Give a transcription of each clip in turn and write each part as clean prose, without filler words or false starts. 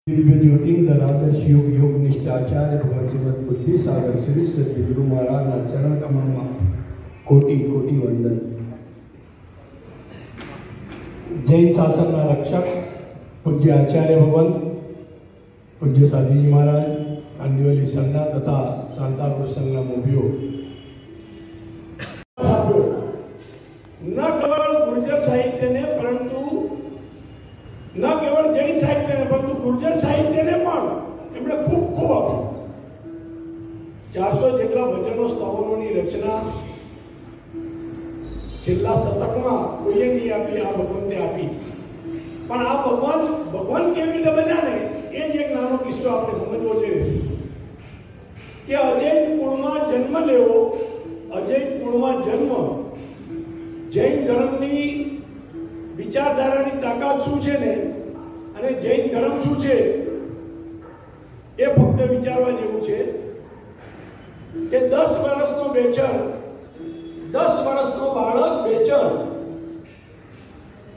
दिव्य ज्योतिंदर आदर्श योग योग निष्ठाचार्य भगवान श्रीमद बुद्धि सागर श्री सद्य गुरु महाराज चरण कमल में कोटि कोटि वंदन। जैन शासन रक्षक पूज्य आचार्य भवन पूज्य साधीजी महाराज कांदिवली संघ तथा शांतापुर संघ मोभियो न केवल गुर्जर साहित्य ने परंतु न केवल जैन साहित्य ने परंतु गुर्जर साहित्य ने एमणे खूब खूब आप्યું। 400 જેટલા ભજનો સ્તવનોની રચના છેલ્લા શતકમાં કોઈએ નહીં આપી, આ ભગવંતે આપી। પણ આ ભગવાન કેવી રીતે બન્યા ને એ જ એક નાનો કિસ્સો આપણે સમજવો જોઈએ કે અજૈન કુળમાં જન્મ લેવો, અજૈન કુળમાં જન્મ જૈન ધર્મની વિચારધારાની તાકાત શું છે ને અને જૈન ધર્મ શું છે એ ફક્ત વિચારવા જેવું છે કે 10 વર્ષનો બેચર, 10 વર્ષનો બાળક બેચર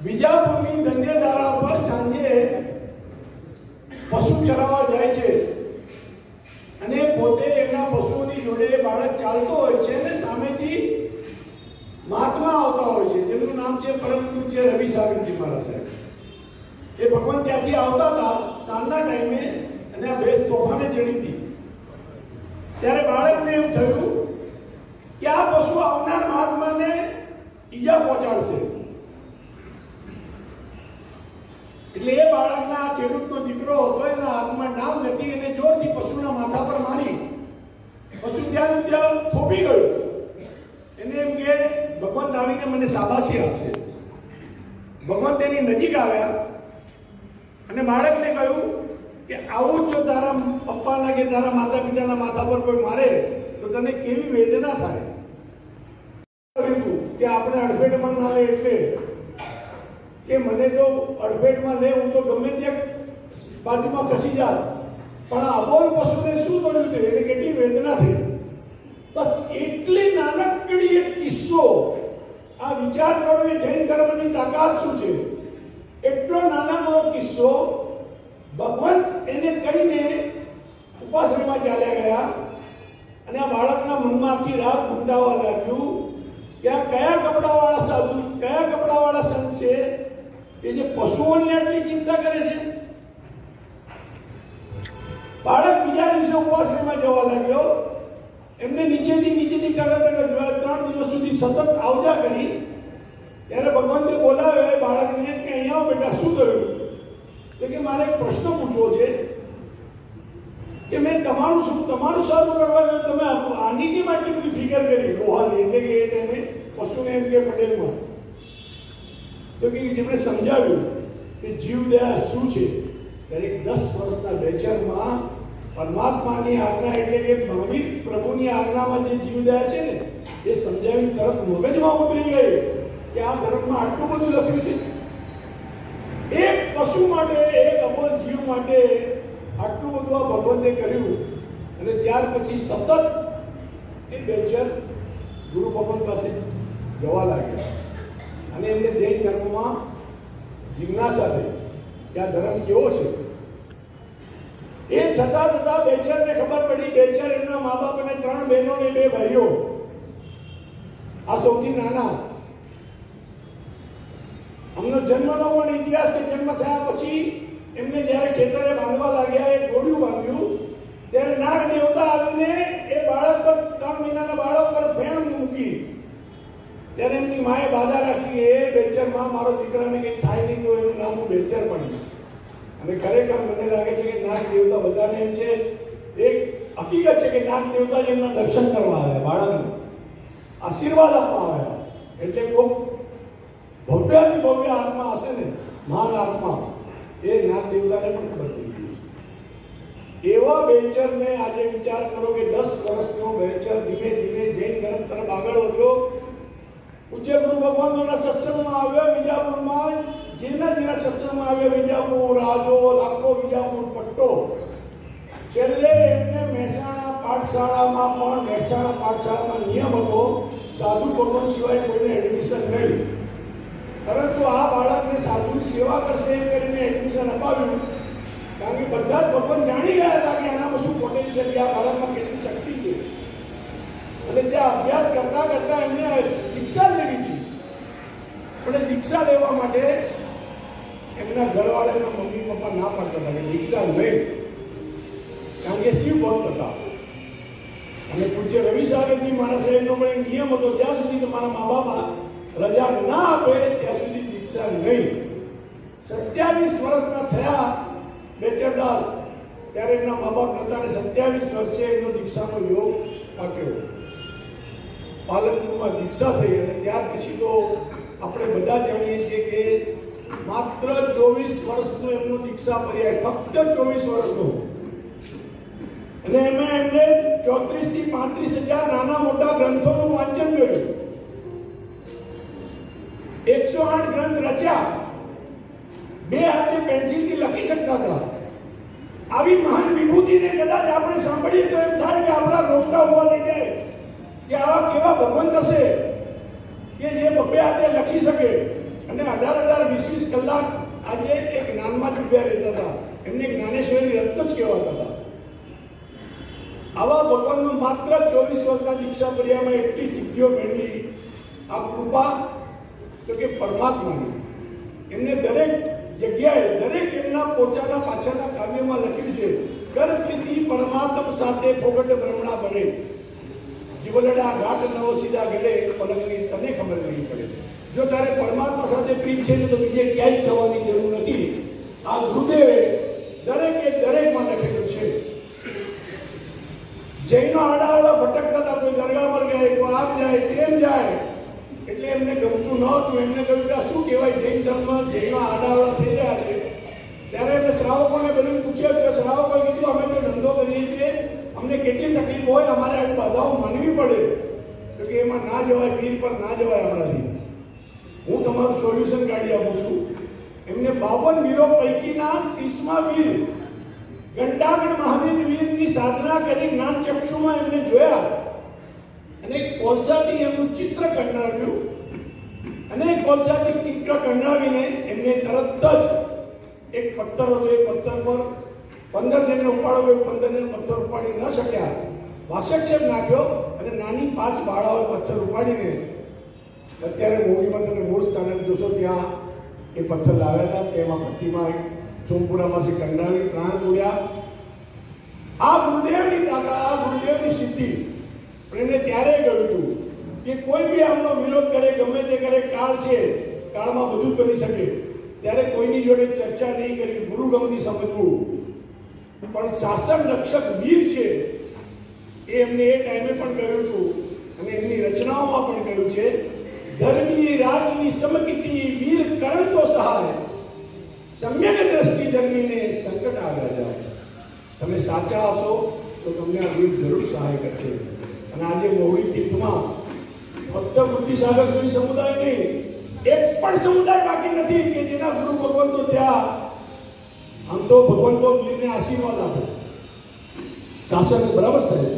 બીજાપુરની ધન્યધારા પર સાંજે પશુ ચરાવવા જાય છે અને પોતે એના પશુઓની જોડે બાળક ચાલતો હોય છે અને સામેથી મહાત્મા આવતા હોય છે જેમનું નામ છે પરમ પૂજ્ય રવિ સાગરજી મહારાજ સાહેબ। એ ભગવાન ત્યાંથી આવતા હતા સાંજના ટાઈમે અને આ ભેંસ તોફાને ચડી હતી ત્યારે બાળકને એમ થયું કે આ પશુ આવનાર મહાત્માને ઈજા પહોંચાડશે એટલે એ બાળકના ખેડૂતનો દીકરો હતો, એના હાથમાં ડાવ નથી, એને જોરથી પશુના માથા પર મારી પશુ ત્યાં ત્યાં થોપી ગયું। એને એમ કે ભગવાન આવીને મને શાબાશી આપશે। ભગવાન તેની નજીક આવ્યા અને બાળકને કહ્યું કે આવું જો તારા પપ્પાના કે તારા માતા પિતાના માથા પર કોઈ મારે તો તને કેવી વેદના થાય કે આપણે અડફેટમાં ના લે એટલે કે મને તો અડફેટમાં લે હું તો ગમે ત્યાં બાજુમાં ખસી જાત, પણ અબોલ પશુને શું કર્યું છે એને કેટલી વેદના થઈ। બસ એટલી નાનકડી એક કિસ્સો, આ વિચાર કરો કે જૈન ધર્મની તાકાત શું છે। એટલો નાનકડો કિસ્સો ભગવાન એને કહીને ઉપાસનામાં ચાલ્યા ગયા અને આ બાળકના મનમાં આખી રાત ગુંડાવા લાગ્યું કે આ કયા કપડાવાળા સાધુ, કયા કપડાવાળા સંત છે કે જે પશુઓની આટલી ચિંતા કરે છે। બાળક બીજા દિવસે ઉપાસનામાં જવા લાગ્યો, એમને નીચેથી ટકા જોયા, 3 દિવસ સુધી સતત આવજા કરી ત્યારે ભગવાને બોલાવે બાળકને કે અહીંયા બેટા શું કર્યું તો કે મારે એક પ્રશ્ન પૂછવો છે કે મેં તમારું સારું કરવા ગયો, તમે આની કેમ આટલી બધી ફિકર કરી લોહાની, એટલે કે એ ટાઈમે પશુને એમ કે પટેલમાં તો કે જેમણે સમજાવ્યું કે જીવદયા શું છે ત્યારે 10 વર્ષના બેચરમાં પરમાત્માની આજ્ઞા એટલે કે મહાવીર પ્રભુની આજ્ઞામાં જે જીવદયા છે ને એ સમજાવી તરત મગજમાં ઉતરી ગઈ કે આ ધર્મમાં આટલું બધું લખ્યું છે। એક પશુ માટે, એક અબોલ જીવ માટે આટલું બધું આ ભગવંતે કર્યું અને ત્યાર પછી સતત એ બેચર ગુરુ ભગવંત પાસે જવા લાગ્યા અને એમને જૈન ધર્મમાં જિજ્ઞાસા થઈ કે આ ધર્મ કેવો છે। એ છતાં બેચરને ખબર પડી, બેચર એમના મા બાપ અને 3 બહેનો ને 2 ભાઈઓ, આ સૌથી નાના। અમનો જન્મનો પણ ઇતિહાસ કે જન્મ થયા પછી એમને જ્યારે ખેતરે બાંધવા લાગ્યા, એ ગોળ્યું બાંધ્યું ત્યારે નાગ દેવતા આવીને એ બાળક પર 3 મહિનાના બાળક પર ફેણ મૂકી ત્યારે એમની માએ બાધા રાખી એ બેચરમાં મારો દીકરાને કંઈ થાય નહીં તો એનું નામ હું બેચર પડીશ। અને ખરેખર મને લાગે છે કે નાગ દેવતા બધાને એમ છે, એક હકીકત છે કે નાગ દેવતા એમના દર્શન કરવા આવ્યા, બાળકને આશીર્વાદ આપવા આવ્યા, એટલે કોઈ ભવ્યાથી ભવ્ય આત્મા હશે ને, મહાન આત્મા, એ નાગ દેવતાને પણ ખબર પડી ગઈ। એવા બેચરને આજે વિચાર કરો કે 10 વર્ષનો બેચર ધીમે ધીમે જૈન ધર્મ તરફ આગળ વધ્યો। પૂજ્ય ગુરુ ભગવાનના સત્સંગમાં આવ્યો વિજાપુરમાં, જેના સત્સંગમાં આવ્યો વિજાપુર, રાજો, લાખો વિજાપુર પટ્ટો, છેલ્લે એમને મહેસાણા પાઠશાળામાં નિયમ હતો સાધુ ભગવાન સિવાય કોઈને એડમિશન નહીં, પરંતુ આ બાળકને સાધુની સેવા કરશે એમ કરીને એડમિશન અપાવ્યું કારણ કે બધા જ ભગવાન જાણી ગયા હતા કે આનામાં શું પોટેન્શિયલ છે, આ બાળકમાં કેટલી શક્તિ છે. અને ત્યાં અભ્યાસ કરતા કરતા એમને દીક્ષા લેવી હતી. પણ દીક્ષા લેવા માટે એમના ઘરવાળાના મમ્મી પપ્પા ના પાડતા હતા કે દીક્ષા નહીં, કારણ કે શિવ ભક્ત હતા. અને પૂજ્ય રવિ સાગરજી મારા સાહેબનો પણ એક નિયમ હતો, જ્યાં સુધી તમારા મા બાપ રજા ના આપે ત્યાં સુધી દીક્ષા નહીં. 27 વર્ષના થયા બેચરદાસ, ત્યારે એમના મા બાપ નતા, અને 27 વર્ષે એમનો દીક્ષાનો યોગ પાક્યો. પાલનપુરમાં દીક્ષા થઈ, અને ત્યાર પછી તો આપણે બધા જાણીએ છીએ કે માત્ર 24 વર્ષનો એમનો દીક્ષા પર્યાય, ફક્ત 24 વર્ષનો. અને એમાં એમને 34 થી 35,000 નાના મોટા ગ્રંથોનું વાંચન કર્યું. 108 ગ્રંથ રચ્યા. 2 હાથે પેન્સિલથી લખી શકતા હતા. આવી મહાન વિભૂતિને કદાચ આપણે સાંભળીએ તો એમ થાય કે આપણા રોંગટા ઉભા થઈ જાય કે આવા કેવા ભગવંત હશે કે જે 2 હાથે લખી શકે અને 18-18, 20-20 કલાક આજે એક જ્ઞાનમાં જ ઉભા રહેતા હતા. એમને જ્ઞાનેશ્વરી રત્ન જ કહેવાતા હતા. આવા ભગવાનનો માત્ર 24 વર્ષના દીક્ષા પર્યાયમાં એટલી સિદ્ધિઓ મેળવી. આ કૃપા તો કે પરમાત્માની. એમને દરેક જગ્યાએ, દરેક એમના પોતાના પાછળના કાવ્યમાં લખ્યું છે, કર પ્રીતિ પરમાત્મ સાથે ફોગટ બ્રહ્મણા બને, જીવલડા ઘાટ નવ સીધા ગળે, પલકની તને ખબર નહીં પડે. જો તારે પરમાત્મા સાથે પ્રેમ છે તો બીજે ક્યાંય જવાની જરૂર નથી. આ ગુરુદેવે દરેકમાં લખેલું છે. જૈનો આડાવડા ભટકતા હતા, કોઈ દરગાહ પર જાય, કોઈ આમ જાય, તેમ જાય, એટલે એમને ગમતું ન હતું. એમને કહ્યું કે શું કહેવાય, જૈન ધર્મ, જૈનો આડાવડા થઈ રહ્યા છે. ત્યારે એમને શ્રાવકોને બધું પૂછ્યું કે શ્રાવકોએ કીધું અમે તો ધંધો કરીએ છીએ, અમને કેટલી તકલીફ હોય, અમારે આવી બાધાઓ માનવી પડે, તો કે એમાં ના જવાય, પીર પર ના જવાય આપણાથી. હું તમારું સોલ્યુશન કાઢી આપું છું. એમને 52 વીરો પૈકીના 30મા વીર ઘંટાગણ મહાવીર વીરની સાધના કરી જ્ઞાન ચક્ષુમાં એમને જોયા અને કોલસાથી એમનું ચિત્ર કંડાવ્યું. અને કોલસાથી ચિત્ર કંડાવીને એમને તરત જ એક પથ્થર હતો, એ પથ્થર પર 15 જણને ઉપાડો, 15 જણ પથ્થર ઉપાડી ન શક્યા, વાસક્ષેપ નાખ્યો અને નાની 5 બાળાઓએ પથ્થર ઉપાડીને અત્યારે મોડીમાં તમે મૂળ સ્થાને જોશો ત્યાં એ પથ્થર લાવ્યા હતા. તેમાં ભક્તિમાં સોમપુરામાંથી કંડાળી પ્રાણ પૂર્યા. આ ગુરુદેવની તાકાત, આ ગુરુદેવની સિદ્ધિ. પણ એમને ત્યારે કહ્યું હતું કે કોઈ બી આમનો વિરોધ કરે, ગમે તે કરે, કાળ છે, કાળમાં બધું કરી શકે. ત્યારે કોઈની જોડે ચર્ચા નહીં કરવી, ગુરુગમથી સમજવું. પણ શાસન રક્ષક વીર છે એ એમને એ ટાઈમે પણ કહ્યું હતું અને એમની રચનાઓમાં પણ કહ્યું છે, ધર્મી રાગી સમકીટી વીર કરણ તો સહાય, સમ્યક દ્રષ્ટિ ધર્મીને સંકટ આવ્યા જાય. તમે સાચા હશો તો તમને આ વીર જરૂર સહાય કરશે. અને આજે મોવડી તીર્થમાં ફક્ત બુદ્ધિસાગર સુધી સમુદાય નહીં, એક પણ સમુદાય બાકી નથી કે જેના ગુરુ ભગવંતો ત્યાં. આમ તો ભગવંતો વીરને આશીર્વાદ આપે, શાસન બરાબર સાહેબ,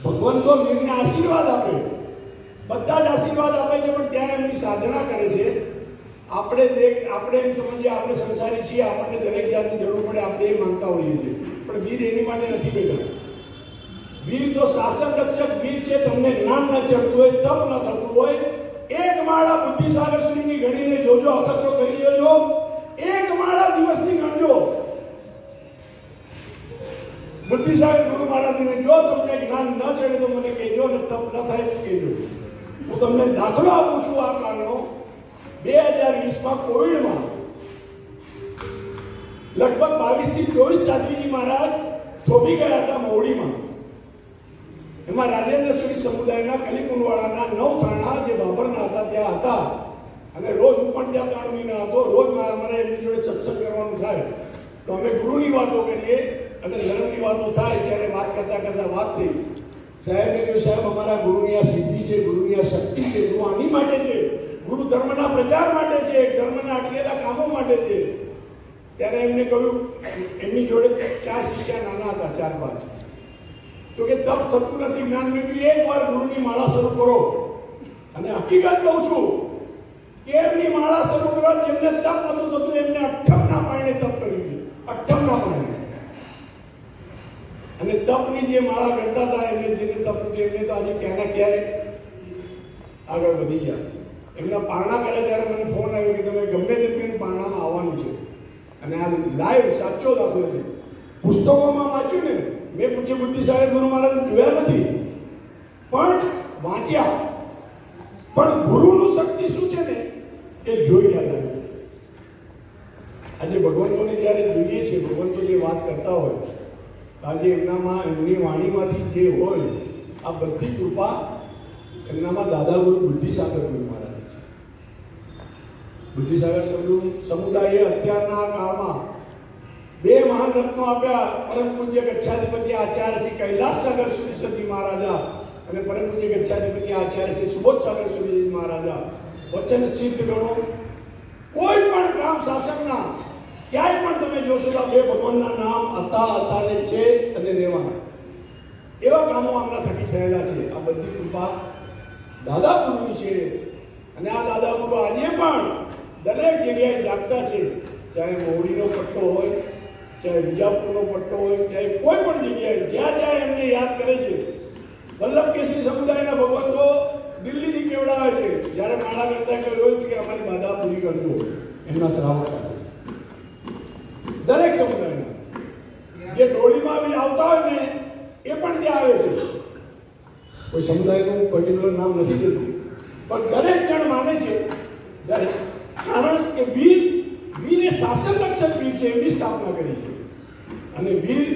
ભગવંતો વીરને આશીર્વાદ આપે, બધા જ આશીર્વાદ આપે છે, પણ ત્યાં એમની સાધના કરે છે. આપણે એમ સમજીએ આપણે સંસારી છીએ, આપણને દરેક જાતની જરૂર પડે, આપણે એ માંગતા હોઈએ છીએ, પણ વીર એની માટે નથી બેઠા. વીર તો શાસન રક્ષક વીર છે. તમને જ્ઞાન ન ચડતું હોય, તપ ન થતું હોય, એક માળા બુદ્ધિસાગર સુધીની ગણીને જોજો, અખતરો કરી જોજો, એક માળા દિવસની ગણજો. બુદ્ધિસાગર ગુરુ મહારાજને જો તમને જ્ઞાન ન ચડે તો મને કહેજો, અને તપ ન થાય તો કહેજો. હું તમને દાખલો આપું છું આ કાળનો. 2020માં કોવિડમાં લગભગ 22 થી 24 સાધ્વીજી મહારાજ થોભી ગયા હતા મોવડીમાં. એમાં રાજેન્દ્ર સુરી સમુદાયના કલીકુંડવાળાના 9 થાણા જે બાબરના હતા ત્યાં હતા. અને રોજ હું પણ ત્યાં 3 મહિના હતો. રોજ અમારે એમની જોડે સત્સંગ કરવાનું થાય તો અમે ગુરુની વાતો કરીએ અને ધર્મની વાતો થાય. ત્યારે વાત કરતા વાત થઈ. સાહેબને કહ્યું, સાહેબ અમારા ગુરુની આ સિદ્ધિ છે, ગુરુની આ શક્તિ છે, ગુરુ આની માટે છે, ગુરુ ધર્મના પ્રચાર માટે છે, ધર્મના અટકેલા કામો માટે છે. ત્યારે એમને કહ્યું, એમની જોડે 4 શિષ્યા નાના હતા, 4-5. તો કે તપ થતું નથી, જ્ઞાન મેળવી, એકવાર ગુરુની માળા શરૂ કરો. અને હકીકત કહું છું કે એમની માળા શરૂ કરવા જેમને તપ નતું થતું, એમને 58ના પાણીએ તપ કર્યું છે. 58ના પાણીએ અને તપની જે માળા કરતા હતા એમને જેને તપ હતું એમને તો આજે ક્યાંના ક્યાંય આગળ વધી ગયા. એમના પારણા કર્યા ત્યારે મને ફોન આવ્યો કે તમે ગમે તેમ પારણામાં આવવાનું છે. અને આ લાઈવ સાચો દાખલો છે. પુસ્તકોમાં વાંચ્યું ને, મેં પૂછ્યું બુદ્ધિ સાહેબ ગુરુ મહારાજ જોયા નથી પણ વાંચ્યા, પણ ગુરુનું શક્તિ શું છે ને એ જોઈ યાદ આવ્યું. આજે ભગવંતોને જ્યારે જોઈએ છીએ, ભગવંતો જે વાત કરતા હોય, આજે એમનામાં એમની વાણીમાંથી જે હોય આ બધી કૃપા એમનામાં દાદા ગુરુ બુદ્ધિસાગર ગુરુ મહારાજ છે. બુદ્ધિસાગર સમુદાયે અત્યારના કાળમાં બે મહાન રત્નો આપ્યા, પરમ પૂજ્ય ગચ્છાધિપતિ આચાર્ય શ્રી કૈલાસ સાગર સુરેશ્વરજી મહારાજા અને પરમ પૂજ્ય ગચ્છાધિપતિ આચાર્ય શ્રી સુબોધ સાગર સુરેશ્વરજી મહારાજા. વચન સિદ્ધ ગણો, કોઈ પણ કામ શાસનના ક્યાંય પણ તમે જોશો તો બે ભગવાનના નામ હતા ને છે અને રહેવાના એવા કામો આમના થકી થયેલા છે. આ બધી કૃપા દાદા ગુરુની છે. અને આ દાદા ગુરુ આજે પણ દરેક જગ્યાએ જાગતા છે. ચાહે મોવડીનો પટ્ટો હોય, ચાહે વિજાપુરનો પટ્ટો હોય, ચાહે કોઈ પણ જગ્યાએ જ્યાં જ્યાં એમને યાદ કરે છે. વલ્લભ કેસરી સમુદાયના ભગવંતો દિલ્હીથી કેવડાવે છે. જ્યારે માળા કરતા કહ્યું હોય કે અમારી બાધા પૂરી કરજો એમના શ્રાવક પાસે. દરેક સમુદાયના જે ડોળીમાં બી આવતા હોય ને એ પણ ત્યાં આવે છે. કોઈ સમુદાયનું પર્ટિક્યુલર નામ નથી દેતું પણ દરેક જણ માને છે. કારણ કે વીર એ શાસન રક્ષક વીર છે, એમની સ્થાપના કરી છે. અને વીર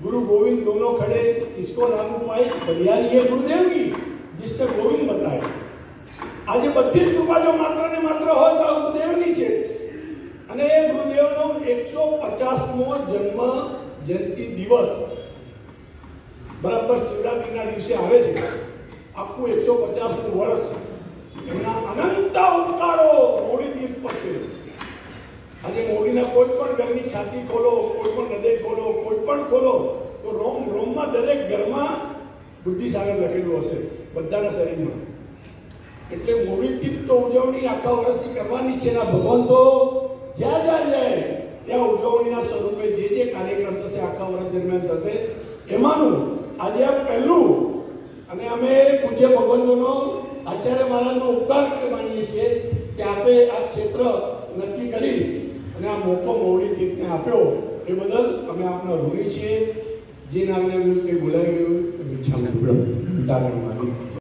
गुरु गोविंद दोनों खड़े, इसको लागू पाए बलियारी है गुरुदेव की, जिसने गोविंद बताया. आज बધી કૃપા જો માત્ર ને માત્ર હોય તો ગુરુદેવની છે. અને એ ગુરુદેવનો 150મો જન્મ જયંતિ દિવસ બરાબર શિવરાત્રીના દિવસે આવે છે. આખું 150મું વર્ષ એમના અનંત ઉપકારો મોડી તીર્થ પર છે. આજે મોડીના કોઈ પણ ઘરની છાતી ખોલો, કોઈ પણ હૃદય ખોલો, કોઈ પણ ખોલો તો રોમમાં દરેક ઘરમાં બુદ્ધિસાગર લખેલું હશે બધાના શરીરમાં. એટલે મોડી તીર્થ તો ઉજવણી આખા વર્ષની કરવાની છે. ના ભગવંતો જ્યાં જ્યાં જાય ત્યાં ઉજવણીના સ્વરૂપે જે કાર્યક્રમ થશે આખા વર્ષ દરમિયાન થશે એમાંનું આજે આ પહેલું. અને અમે પૂજ્ય ભગવંતોનો આચાર્ય મહારાજનો ઉપકાર માનીએ છીએ કે આપણે આ ક્ષેત્ર નક્કી કરી અને આ મોકો મોવડી તીર્થને આપ્યો એ બદલ અમે આપના ઋણી છીએ. જે નામને કંઈ બોલાવી ગયું તો ઈચ્છા ઘંટાગણ માની